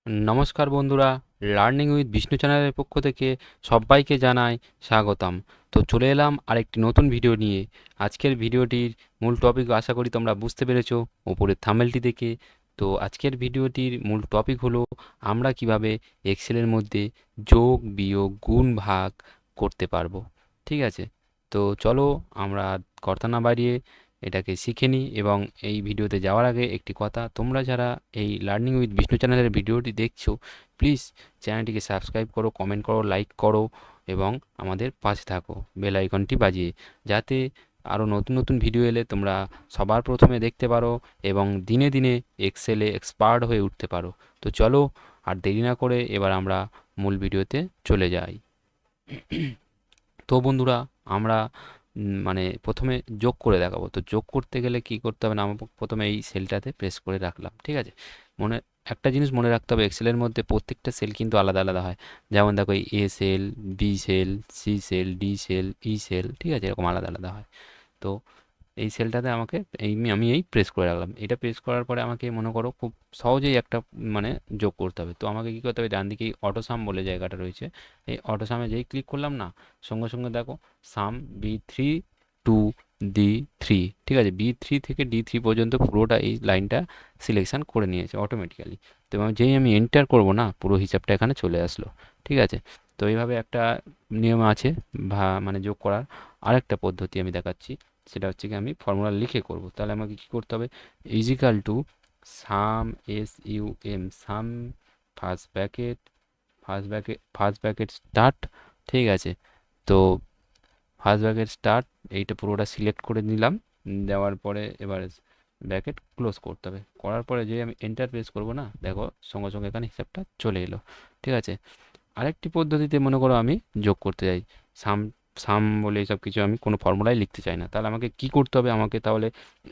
নমস্কার বন্ধুরা, learning with Vishnu চ্যানেলের পক্ষ থেকে সবাইকে জানাই স্বাগতম। তো চলে এলাম আরেকটি নতুন ভিডিও নিয়ে। আজকের ভিডিওটির মূল টপিক আশা করি তোমরা বুঝতে পেরেছো ওপরের থাম্বনেলটি দেখে। তো আজকের ভিডিওটির মূল টপিক হলো আমরা কিভাবে এক্সেলের মধ্যে যোগ বিয়োগ গুণ ভাগ করতে পারবো। ঠিক আছে, তো চলো আমরা কথা না বাড়িয়ে এটাকে শিখে নিই। এবং এই ভিডিওতে যাওয়ার আগে একটি কথা, তোমরা যারা এই লার্নিং উইথ বিষ্ণু চ্যানেলের ভিডিওটি দেখছো, প্লিজ চ্যানেলটিকে সাবস্ক্রাইব করো, কমেন্ট করো, লাইক করো এবং আমাদের পাশে থাকো বেল আইকনটি বাজিয়ে, যাতে আরও নতুন নতুন ভিডিও এলে তোমরা সবার প্রথমে দেখতে পারো এবং দিনে দিনে এক্সেলে এক্সপার্ট হয়ে উঠতে পারো। তো চলো আর দেরি না করে এবার আমরা মূল ভিডিওতে চলে যাই। তো বন্ধুরা, আমরা মানে প্রথমে যোগ করে দেখাবো। তো যোগ করতে গেলে কি করতে হবে না, আমরা প্রথমে এই সেলটাতে প্রেস করে রাখলাম। ঠিক আছে, মনে একটা জিনিস মনে রাখতে হবে, এক্সেলের মধ্যে প্রত্যেকটা সেল কিন্তু আলাদা আলাদা হয়। যেমন দেখো, এই A cell, B cell, C cell, D cell, E cell, ঠিক আছে, এরকম আলাদা আলাদা হয়। তো এই সেলটাতে আমাকে আমি এই প্রেস করে রাখলাম। এটা প্রেস করার পরে আমাকে মনে করো খুব সহজেই একটা মানে যোগ করতে হবে। তো আমাকে কী করতে হবে, ডান দিকে অটো সাম বলে জায়গাটা রয়েছে, এই অটো সামে যেই ক্লিক করলাম না, সঙ্গে সঙ্গে দেখো সাম বি3 টু ডি3, ঠিক আছে, বি3 থেকে ডি3 পর্যন্ত পুরোটা এই লাইনটা সিলেকশন করে নিয়েছে অটোমেটিক্যালি। তো যেই আমি এন্টার করব না, পুরো হিসাবটা এখানে চলে আসলো। ঠিক আছে, তো এইভাবে একটা নিয়ম আছে মানে যোগ করার। আরেকটা পদ্ধতি আমি দেখাচ্ছি, সেটা হচ্ছে কি আমি ফর্মুলা লিখে করব। তাহলে আমাকে কি করতে হবে, equal to sum, S U M, sum first bracket start. ঠিক আছে, তো ফার্স্ট ব্র্যাকেট স্টার্ট, এইটা পুরোটা সিলেক্ট করে নিলাম। দেওয়ার পরে এবার ব্র্যাকেট ক্লোজ করতে হবে। করার পরে যে আমি এন্টার প্রেস করব না, দেখো সঙ্গে সঙ্গে এখানে হিসাবটা চলে এলো। ঠিক আছে, আরেকটি পদ্ধতিতে মনে করো আমি যোগ করতে চাই, সাম সাম বলে এইসব কিছু আমি কোনো ফর্মুলাই লিখতে চাই না। তাহলে আমাকে কি করতে হবে, আমাকে তাহলে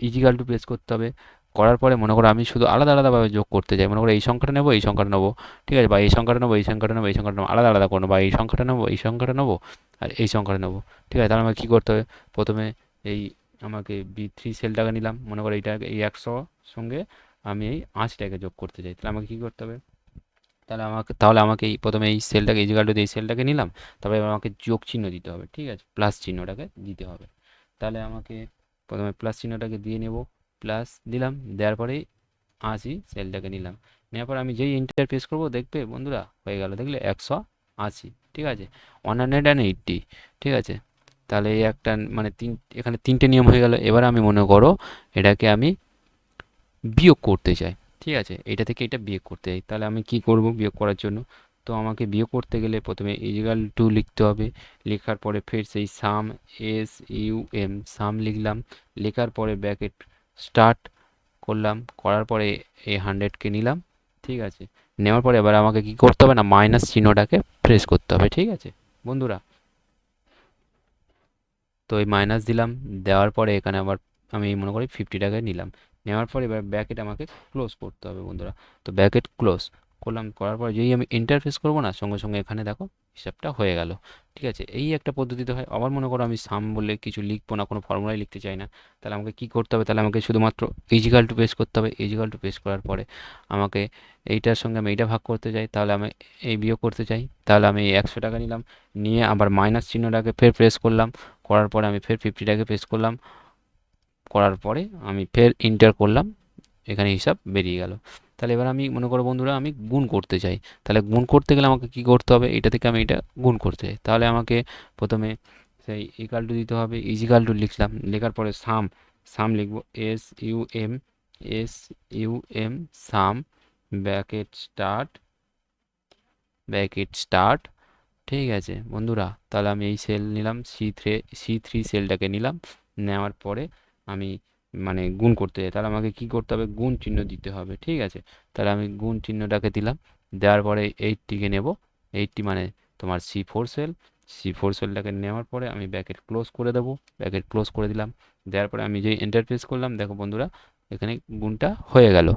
ইজিক্যাল টু প্রেস করতে হবে। করার পরে মনে করো আমি শুধু আলাদা আলাদাভাবে যোগ করতে চাই, মনে করো এই সংখ্যাটা নেবো, এই সংখ্যাটা নেবো, ঠিক আছে, বা এই সংখ্যাটা নেবো, এই সংখ্যাটা নেবো, এই সংখ্যাটা নেবো, আলাদা আলাদা করে নেবো, বা এই সংখ্যাটা নেবো, এই সংখ্যাটা নেবো, আর এই সংখ্যাটা নেবো। ঠিক আছে, তাহলে আমাকে কী করতে হবে, প্রথমে এই আমাকে বি3 সেলটাকে নিলাম, মনে করো এইটাকে, এই 100 সঙ্গে আমি এই 8টাকে যোগ করতে চাই। তাহলে আমাকে কী করতে হবে, তাহলে আমাকে এই প্রথমে এই সেলটাকে, ইজিক্যাল টু এই সেলটাকে নিলাম, তারপরে এবার আমাকে যোগ চিহ্ন দিতে হবে। ঠিক আছে, প্লাস চিহ্নটাকে দিতে হবে। তাহলে আমাকে প্রথমে প্লাস চিহ্নটাকে দিয়ে নেব, প্লাস দিলাম, দেওয়ার পরেই 80 সেলটাকে নিলাম। নেওয়ার পর আমি যেই এন্টার প্রেস করবো, দেখবে বন্ধুরা হয়ে গেল, দেখলে 180। ঠিক আছে, 180। ঠিক আছে, তাহলে এই একটা মানে এখানে তিনটে নিয়ম হয়ে গেল। এবার আমি মনে করো এটাকে আমি বিয়োগ করতে চাই। ঠিক আছে, এটা থেকে এটা বিয়োগ করতে চাই, তাহলে আমি কি করব বিয়োগ করার জন্য, তো আমাকে বিয়োগ করতে গেলে প্রথমে ইজিক্যাল টু লিখতে হবে। লেখার পরে ফের সেই সাম, এস ইউ এম, সাম লিখলাম। লেখার পরে ব্র্যাকেট স্টার্ট করলাম, করার পরে এই 100কে নিলাম। ঠিক আছে, নেওয়ার পরে এবার আমাকে কি করতে হবে না, মাইনাস চিহ্নটাকে প্রেস করতে হবে। ঠিক আছে বন্ধুরা, তো এই মাইনাস দিলাম, দেওয়ার পরে এখানে আবার আমি মনে করি 50টাকে নিলাম। নেওয়ার পরে এবার ব্র্যাকেট আমাকে ক্লোজ করতে হবে বন্ধুরা। তো ব্র্যাকেট ক্লোজ করলাম, করার পর যেই আমি ইন্টারফেস করবো না, সঙ্গে সঙ্গে এখানে দেখো হিসাবটা হয়ে গেল। ঠিক আছে, এই একটা পদ্ধতিতে হয়। আবার মনে করো আমি সাম বলে কিছু লিখবো না, কোনো ফর্মুলাই লিখতে চাই না, তাহলে আমাকে কি করতে হবে, তাহলে আমাকে শুধুমাত্র ইজিক্যাল টু পেস্ট করতে হবে। ইজিক্যাল টু পেস্ট করার পরে আমাকে এইটার সঙ্গে আমি এইটা ভাগ করতে চাই, তাহলে আমি এই বিয়োগ করতে চাই, তাহলে আমি এই 100টাকা নিলাম, নিয়ে আবার মাইনাস চিহ্নটাকে ফের প্রেস করলাম। করার পরে আমি ফের 50টাকে পেস্ট করলাম, করার পরে আমি ফের ইন্টার করলাম, এখানে হিসাব বেরিয়ে গেল। তাহলে এবার আমি মনে করো বন্ধুরা আমি গুণ করতে চাই, তাহলে গুণ করতে গেলে আমাকে কি করতে হবে, এটা থেকে আমি এটা গুণ করতে চাই, তাহলে আমাকে প্রথমে সেই ইকাল টু দিতে হবে। ইজিকাল টু লিখলাম, লেখার পরে সাম, সাম লিখবো, S U M, S U M, sum, bracket start, bracket start. ঠিক আছে বন্ধুরা, তাহলে আমি এই সেল নিলাম, সি থ্রি সেলটাকে নিলাম। নেওয়ার পরে আমি মানে গুণ করতে চাই, তাহলে আমাকে কি করতে হবে, গুণ চিহ্ন দিতে হবে। ঠিক আছে, তাহলে আমি গুণ চিহ্নটাকে দিলাম। দেওয়ার পরে 80কে নেব, 80 মানে তোমার সি4 সেল, সি4 সেলটাকে নেওয়ার পরে আমি ব্র্যাকেট ক্লোজ করে দেবো। ব্র্যাকেট ক্লোজ করে দিলাম, দেওয়ার পরে আমি যেই এন্টারপ্রেস করলাম, দেখো বন্ধুরা এখানে গুণটা হয়ে গেল।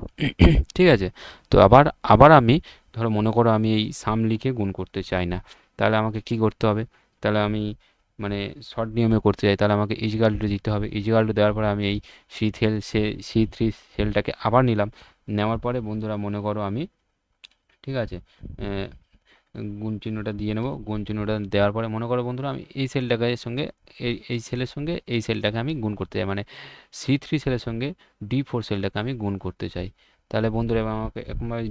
ঠিক আছে, তো আবার আবার আমি ধরো মনে করো আমি এই সাম লিখে গুণ করতে চাই না, তাহলে আমাকে কি করতে হবে, তাহলে আমি মানে শর্ট নিয়মে করতে চাই, তাহলে আমাকে ইজিক্যাল টু দিতে হবে। ইজিক্যাল টু দেওয়ার পরে আমি এই সি3 সেলটাকে আবার নিলাম। নেওয়ার পরে বন্ধুরা মনে করো আমি, ঠিক আছে। গুণ চিহ্নটা দিয়ে নেব। গুণ চিহ্নটা দেওয়ার পরে মনে করো বন্ধুরা আমি এই সেলটাকে এর সঙ্গে এই সেলের সঙ্গে এই সেলটাকে আমি গুণ করতে চাই, মানে C3 সেলের সঙ্গে D4 সেলটাকে আমি গুণ করতে চাই। তাহলে বন্ধুরা এবার আমাকে এরকমভাবে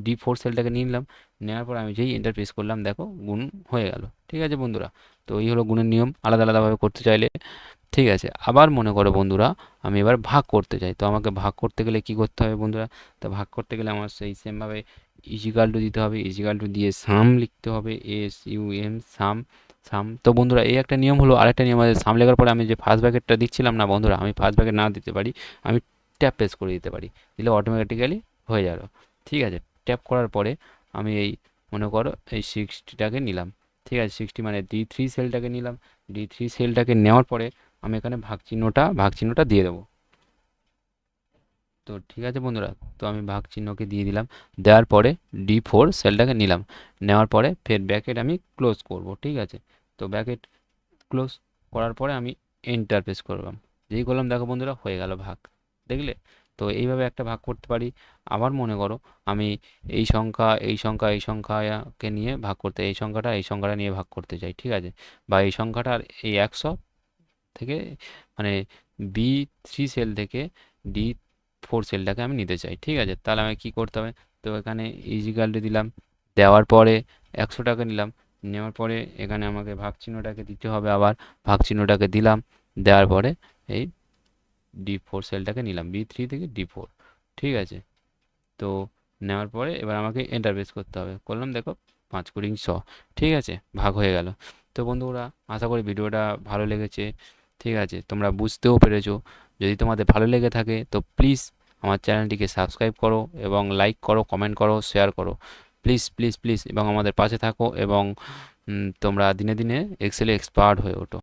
D4 সেলটাকে নিয়ে নিলাম। নেওয়ার পর আমি যেই এন্টার প্রেস করলাম দেখো গুণ হয়ে গেল। ঠিক আছে বন্ধুরা, তো এই হলো গুণের নিয়ম আলাদা আলাদাভাবে করতে চাইলে। ঠিক আছে, আবার মনে করো বন্ধুরা আমি এবার ভাগ করতে চাই, তো আমাকে ভাগ করতে গেলে কি করতে হবে বন্ধুরা? তো ভাগ করতে গেলে আমার সেই সেমভাবে ইজিকাল টু দিতে হবে, ইজিকাল টু দিয়ে সাম লিখতে হবে, SUM সাম। সাম, তো বন্ধুরা এই একটা নিয়ম হলো। আরেকটা নিয়ম আছে, সাম লেখার পরে আমি যে ফার্স্ট ব্র্যাকেটটা দিচ্ছিলাম না বন্ধুরা, আমি ফার্স্ট ব্র্যাকেট না দিতে পারি, আমি ট্যাপ প্রেস করে দিতে পারি, দিলে অটোমেটিক্যালি হয়ে যাবে। ঠিক আছে, ট্যাপ করার পরে আমি এই মনে করো এই 60টাকে নিলাম। ঠিক আছে, 60 মানে D3 সেলটাকে নিলাম। D3 সেলটাকে নেওয়ার পরে আমি এখানে ভাগ চিহ্নটা দিয়ে দেবো। তো ঠিক আছে বন্ধুরা, তো আমি ভাগ চিহ্নকে দিয়ে দিলাম। দেওয়ার পরে D4 সেলটাকে নিলাম। নেওয়ার পরে ফের ব্র্যাকেট আমি ক্লোজ করব। ঠিক আছে, তো ব্র্যাকেট ক্লোজ করার পরে আমি এন্টার প্রেস করলাম। যেই করলাম দেখো বন্ধুরা হয়ে গেল ভাগ, দেখলে? তো এইভাবে একটা ভাগ করতে পারি। আবার মনে করো আমি এই সংখ্যাকে নিয়ে ভাগ করতে, এই সংখ্যাটা নিয়ে ভাগ করতে চাই। ঠিক আছে, বা এই সংখ্যাটার এই 100 থেকে মানে B3 সেল থেকে D4 সেলটাকে আমি নিতে চাই। ঠিক আছে, তাহলে আমাকে কী করতে হবে? তো এখানে ইজিক্যাল টু দিলাম, দেওয়ার পরে 100টাকে নিলাম। নেওয়ার পরে এখানে আমাকে ভাগ চিহ্নটাকে দিতে হবে, আবার ভাগ চিহ্নটাকে দিলাম। দেওয়ার পরে এই D4 সেলটাকে নিলাম, B3 থেকে D4। ঠিক আছে, তো নেওয়ার পরে এবার আমাকে এন্টার প্রেস করতে হবে। করলাম দেখো 5×100। ঠিক আছে, ভাগ হয়ে গেল। তো বন্ধুরা আশা করি ভিডিওটা ভালো লেগেছে। ঠিক আছে, তোমরা বুঝতেও পেরেছো। যদি তোমাদের ভালো লেগে থাকে তো প্লিজ আমার চ্যানেলটিকে সাবস্ক্রাইব করো এবং লাইক করো, কমেন্ট করো, শেয়ার করো। প্লিজ প্লিজ প্লিজ, এবং আমাদের পাশে থাকো, এবং তোমরা দিনে দিনে এক্সেলে এক্সপার্ট হয়ে ওঠো।